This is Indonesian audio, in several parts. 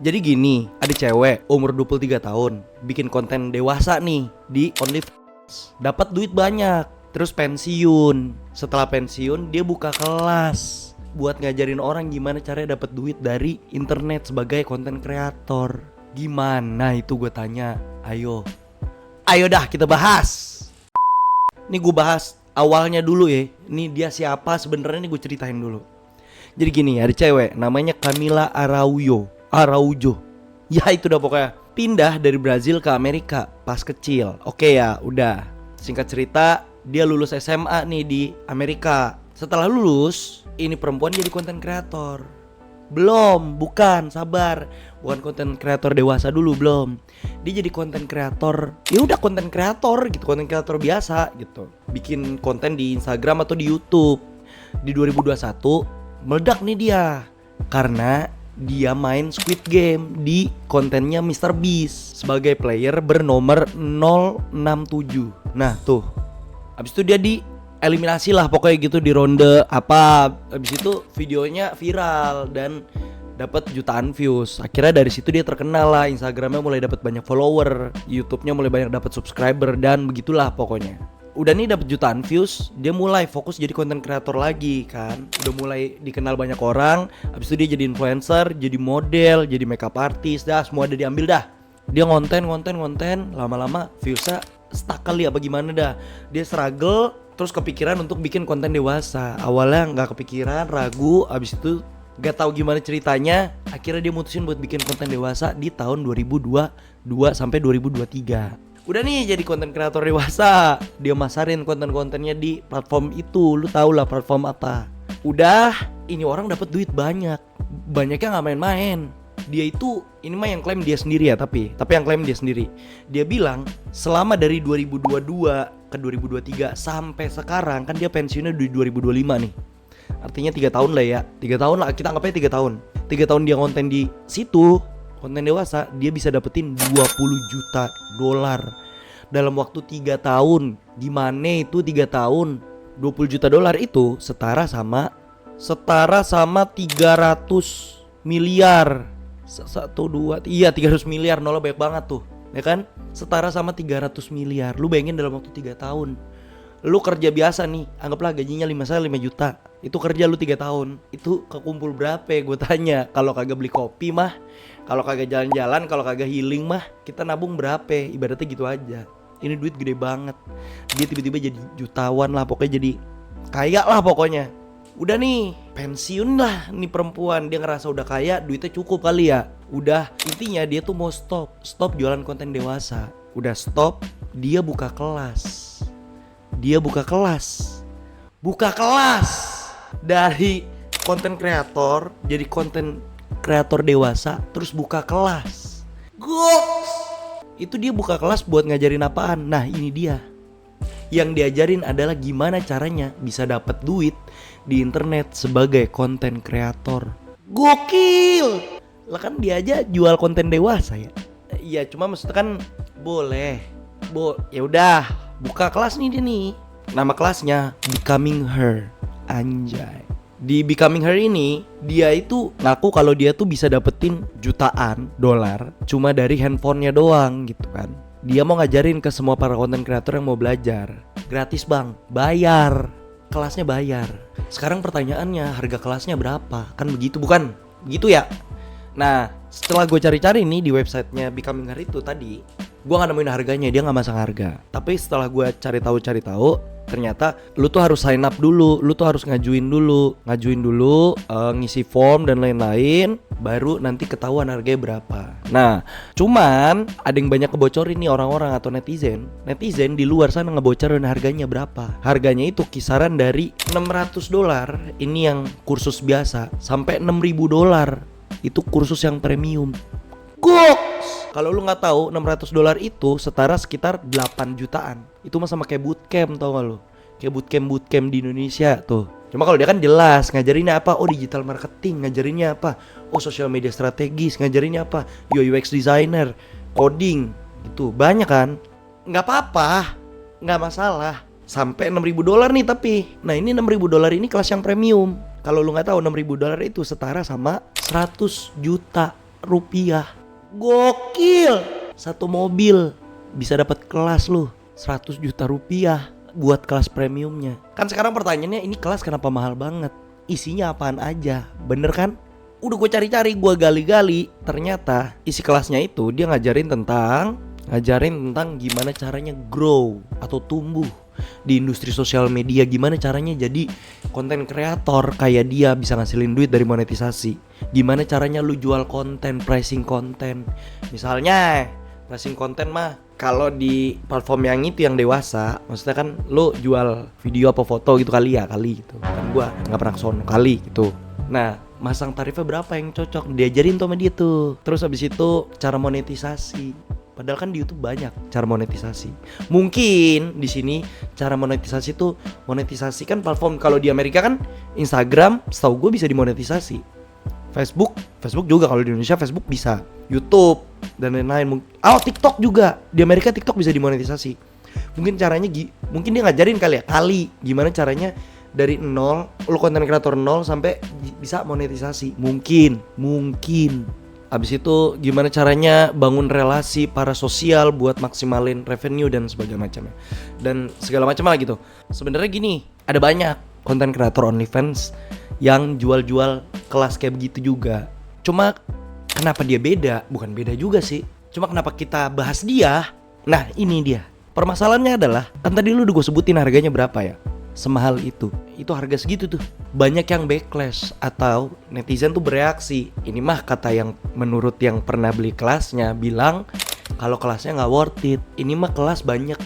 Jadi gini, ada cewek umur 23 tahun bikin konten dewasa nih di OnlyFans. Dapat duit banyak, terus pensiun. Setelah pensiun dia buka kelas buat ngajarin orang gimana caranya dapat duit dari internet sebagai konten kreator. Gimana itu gue tanya? Ayo dah kita bahas. Nih gue bahas awalnya dulu ya. Ini dia siapa sebenarnya, nih gue ceritain dulu. Jadi gini, ada cewek namanya Camila Araujo. Ya itu udah pokoknya pindah dari Brazil ke Amerika pas kecil. Oke ya, udah. Singkat cerita, dia lulus SMA nih di Amerika. Setelah lulus, ini perempuan jadi konten kreator. Bukan, sabar. Bukan konten kreator dewasa dulu, belum. Dia jadi konten kreator. Ya udah konten kreator gitu, konten kreator biasa gitu. Bikin konten di Instagram atau di YouTube. Di 2021 meledak nih dia karena dia main Squid Game di kontennya MrBeast sebagai player bernomor 067. Nah tuh, abis itu dia dieliminasi lah pokoknya gitu di ronde apa. Abis itu videonya viral dan dapat jutaan views. Akhirnya dari situ dia terkenal lah, Instagramnya mulai dapat banyak follower, YouTube-nya mulai banyak dapat subscriber dan begitulah pokoknya. Udah nih dapat jutaan views, dia mulai fokus jadi konten kreator lagi kan. Udah mulai dikenal banyak orang. Habis itu dia jadi influencer, jadi model, jadi makeup artist, dah semua ada diambil dah. Dia ngonten, lama-lama viewsnya stuck kali apa gimana dah. Dia struggle, terus kepikiran untuk bikin konten dewasa. Awalnya nggak kepikiran, ragu, habis itu gak tahu gimana ceritanya. Akhirnya dia mutusin buat bikin konten dewasa di tahun 2022 sampai 2023. Udah nih jadi konten kreator dewasa. Dia masarin konten-kontennya di platform itu. Lu tau lah platform apa. Udah, ini orang dapat duit banyak. Banyaknya gak main-main. Dia itu, ini mah yang klaim dia sendiri ya, tapi yang klaim dia sendiri. Dia bilang selama dari 2022 ke 2023 sampai sekarang, kan dia pensiunnya di 2025 nih. Artinya 3 tahun lah ya. 3 tahun lah, kita anggapnya 3 tahun. 3 tahun dia konten di situ, konten dewasa, dia bisa dapetin 20 juta dolar dalam waktu 3 tahun. Gimana itu 3 tahun? 20 juta dolar itu setara sama 300 miliar. 300 miliar, nolnya banyak banget tuh, ya kan? Setara sama 300 miliar. Lu bayangin dalam waktu 3 tahun. Lu kerja biasa nih, anggaplah gajinya 5 juta. Itu kerja lu 3 tahun. Itu kekumpul berapa ya, gue tanya. Kalau kagak beli kopi mah, kalau kagak jalan-jalan, kalau kagak healing mah, kita nabung berapa? Ibaratnya gitu aja. Ini duit gede banget. Dia tiba-tiba jadi jutawan lah, pokoknya jadi kaya lah pokoknya. Udah nih, pensiun lah nih perempuan. Dia ngerasa udah kaya, duitnya cukup kali ya. Udah, intinya dia tuh mau stop jualan konten dewasa. Udah stop, dia buka kelas. Buka kelas dari konten kreator jadi konten kreator dewasa, terus buka kelas. Goks. Itu dia buka kelas buat ngajarin apaan? Nah, ini dia. Yang diajarin adalah gimana caranya bisa dapat duit di internet sebagai konten kreator. Gokil. Lah kan dia aja jual konten dewasa ya. Iya, cuma maksudnya kan boleh. Ya udah, buka kelas nih dia nih. Nama kelasnya Becoming Her. Anjay. Di Becoming Her ini, dia itu ngaku kalau dia tuh bisa dapetin jutaan dolar cuma dari handphonenya doang gitu kan. Dia mau ngajarin ke semua para konten kreator yang mau belajar. Gratis bang, bayar. Kelasnya bayar. Sekarang pertanyaannya, harga kelasnya berapa? Kan begitu bukan? Begitu ya? Nah, setelah gue cari-cari nih di websitenya Becoming Her itu tadi, gue gak nemuin harganya, dia gak masang harga. Tapi setelah gue cari tahu, ternyata lu tuh harus sign up dulu, lu tuh harus ngajuin dulu, ngisi form dan lain-lain, baru nanti ketahuan harganya berapa. Nah, cuman ada yang banyak kebocorin nih orang-orang atau netizen di luar sana ngebocorin harganya berapa. Harganya itu kisaran dari $600, ini yang kursus biasa, sampai $6.000, itu kursus yang premium. Goks. Kalau lu nggak tahu, $600 itu setara sekitar 8 jutaan. Itu mah sama kayak bootcamp, tau gak lu? Kayak bootcamp di Indonesia tuh. Cuma kalau dia kan jelas ngajarinnya apa? Oh, digital marketing, ngajarinnya apa? Oh, social media strategis, ngajarinnya apa? UI UX designer, coding, gitu. Banyak kan? Nggak apa-apa, nggak masalah. Sampai $6.000 nih tapi. Nah, ini $6.000 ini kelas yang premium. Kalau lu nggak tahu, $6.000 itu setara sama 100 juta rupiah. Gokil. Satu mobil bisa dapat kelas lu 100 juta rupiah buat kelas premiumnya. Kan sekarang pertanyaannya, ini kelas kenapa mahal banget? Isinya apaan aja, bener kan? Udah gue cari-cari, gue gali-gali, ternyata isi kelasnya itu dia ngajarin tentang gimana caranya grow atau tumbuh di industri sosial media, gimana caranya jadi konten kreator kayak dia bisa ngasilin duit dari monetisasi, gimana caranya lu jual konten, pricing konten. Misalnya pricing konten mah kalau di platform yang itu yang dewasa, maksudnya kan lu jual video apa foto gitu kali gitu. Kan gua nggak pernah kesono kali gitu. Nah, masang tarifnya berapa yang cocok, diajarin tuh sama dia tuh. Terus habis itu cara monetisasi. Padahal kan di YouTube banyak cara monetisasi. Mungkin di sini cara monetisasi tuh, monetisasi kan platform, kalau di Amerika kan Instagram setahu gue bisa dimonetisasi. Facebook juga, kalau di Indonesia Facebook bisa, YouTube dan lain-lain. TikTok juga, di Amerika TikTok bisa dimonetisasi. Mungkin caranya mungkin dia ngajarin kali gimana caranya dari nol, lu konten kreator nol sampai bisa monetisasi. Mungkin. Abis itu gimana caranya bangun relasi para sosial buat maksimalin revenue dan sebagainya macamnya. Dan segala macam lah gitu. Sebenarnya gini, ada banyak konten kreator OnlyFans yang jual-jual kelas kayak begitu juga. Cuma kenapa dia beda? Bukan beda juga sih. Cuma kenapa kita bahas dia? Nah, ini dia. Permasalahannya adalah, kan tadi lu udah gue sebutin harganya berapa ya? Semahal itu harga segitu tuh. Banyak yang backlash atau netizen tuh bereaksi. Ini mah kata yang menurut yang pernah beli kelasnya bilang kalau kelasnya nggak worth it. Ini mah kelas banyak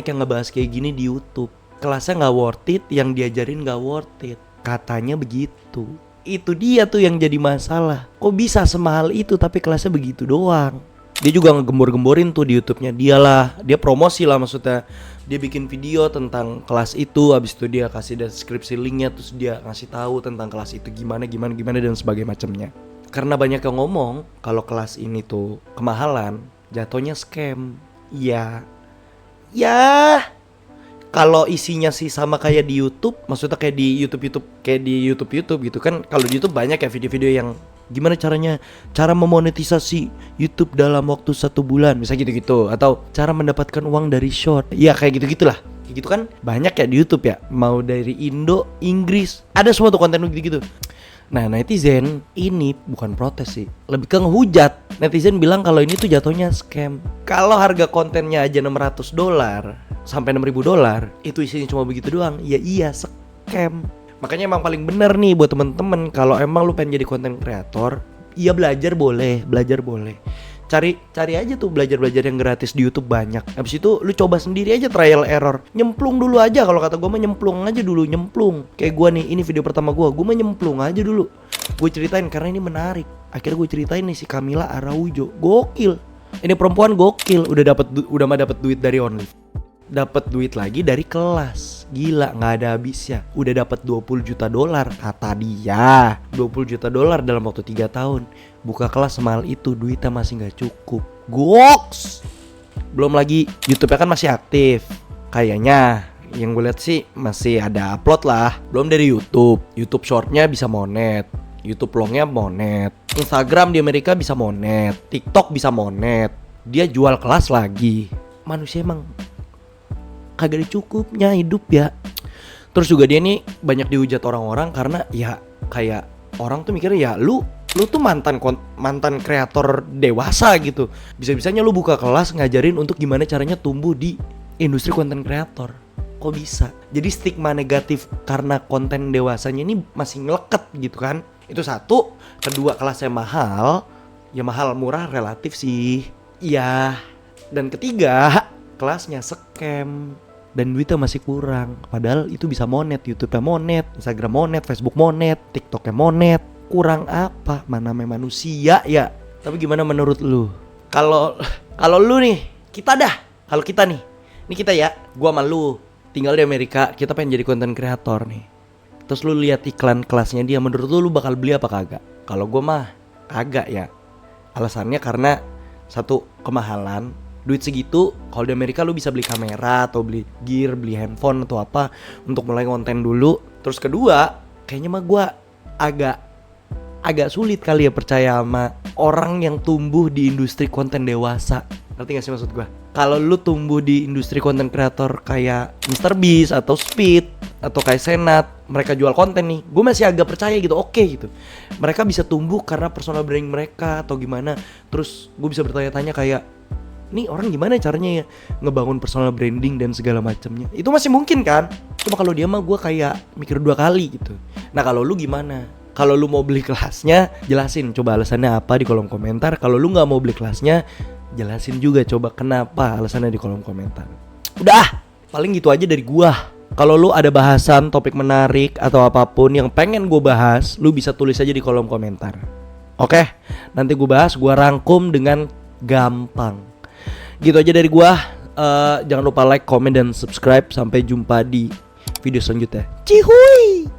yang ngebahas kayak gini di YouTube. Kelasnya nggak worth it, yang diajarin nggak worth it. Katanya begitu. Itu dia tuh yang jadi masalah. Kok bisa semahal itu tapi kelasnya begitu doang? Dia juga ngegembor-gemborin tuh di YouTube-nya dia promosi lah, maksudnya dia bikin video tentang kelas itu, habis itu dia kasih deskripsi linknya, terus dia ngasih tahu tentang kelas itu gimana dan sebagainya macamnya. Karena banyak yang ngomong kalau kelas ini tuh kemahalan, jatuhnya scam. Ya kalau isinya sih sama kayak di YouTube, maksudnya kayak di YouTube gitu kan. Kalau di YouTube banyak ya video-video yang gimana cara memonetisasi YouTube dalam waktu 1 bulan, misalnya gitu-gitu, atau cara mendapatkan uang dari short. Ya kayak gitu-gitulah. Kayak gitu kan banyak ya di YouTube ya, mau dari Indo, Inggris, ada semua tuh konten gitu-gitu. Nah, netizen ini bukan protes sih, lebih ke ngehujat. Netizen bilang kalau ini tuh jatuhnya scam. Kalau harga kontennya aja $600 sampai $6.000, itu isinya cuma begitu doang, ya iya scam. Makanya emang paling bener nih buat temen-temen, kalau emang lu pengen jadi konten kreator, iya belajar boleh. Cari aja tuh belajar yang gratis di YouTube banyak. Habis itu lu coba sendiri aja, trial error. Nyemplung dulu aja, kalau kata gue mah nyemplung aja dulu. Kayak gue nih, ini video pertama gue mah nyemplung aja dulu. Gue ceritain karena ini menarik. Akhirnya gue ceritain nih si Camila Araujo. Gokil. Ini perempuan gokil, udah mah dapat duit dari OnlyFans. Dapat duit lagi dari kelas. Gila, nggak ada habisnya. Udah dapat $20 juta kata dia. $20 juta dalam waktu 3 tahun. Buka kelas semahal itu, duitnya masih nggak cukup. Goks. Belum lagi YouTube-nya kan masih aktif. Kayaknya yang gue lihat sih masih ada upload lah. Belum dari YouTube short-nya bisa monet, YouTube long-nya monet, Instagram di Amerika bisa monet, TikTok bisa monet. Dia jual kelas lagi. Manusia emang kagak ada cukupnya hidup ya. Terus juga dia nih banyak dihujat orang-orang karena ya kayak orang tuh mikirnya ya lu tuh mantan kreator dewasa gitu. Bisa-bisanya lu buka kelas ngajarin untuk gimana caranya tumbuh di industri konten kreator. Kok bisa? Jadi stigma negatif karena konten dewasanya ini masih ngeleket gitu kan. Itu satu. Kedua, kelasnya mahal. Ya mahal murah relatif sih. Iya. Dan ketiga, kelasnya scam dan duitnya masih kurang. Padahal itu bisa monet, YouTube-nya monet, Instagram monet, Facebook monet, TikTok-nya monet. Kurang apa? Mana namanya manusia ya. Tapi gimana menurut lu? Kalau lu nih, kalau kita nih, ini kita ya, gua sama lu tinggal di Amerika, kita pengen jadi konten kreator nih. Terus lu lihat iklan kelasnya dia, menurut lu bakal beli apa kagak? Kalau gua mah kagak ya. Alasannya karena satu, kemahalan. Duit segitu, kalau di Amerika lu bisa beli kamera atau beli gear, beli handphone atau apa untuk mulai konten dulu. Terus kedua, kayaknya mah gue agak sulit kali ya percaya sama orang yang tumbuh di industri konten dewasa. Ngerti gak sih maksud gue? Kalau lu tumbuh di industri konten kreator kayak MrBeast atau Speed atau kayak Senat, mereka jual konten nih, gue masih agak percaya gitu, oke gitu. Mereka bisa tumbuh karena personal branding mereka atau gimana. Terus gue bisa bertanya-tanya kayak, nih orang gimana caranya ya ngebangun personal branding dan segala macamnya. Itu masih mungkin kan? Cuma kalau dia mah gue kayak mikir 2 kali gitu. Nah kalau lu gimana? Kalau lu mau beli kelasnya, jelasin coba alasannya apa di kolom komentar. Kalau lu gak mau beli kelasnya, jelasin juga coba kenapa alasannya di kolom komentar. Udah, paling gitu aja dari gua. Kalau lu ada bahasan, topik menarik atau apapun yang pengen gue bahas, lu bisa tulis aja di kolom komentar. Oke, nanti gue bahas, gue rangkum dengan gampang. Gitu aja dari gua. Jangan lupa like, comment, dan subscribe. Sampai jumpa di video selanjutnya. Cihuy.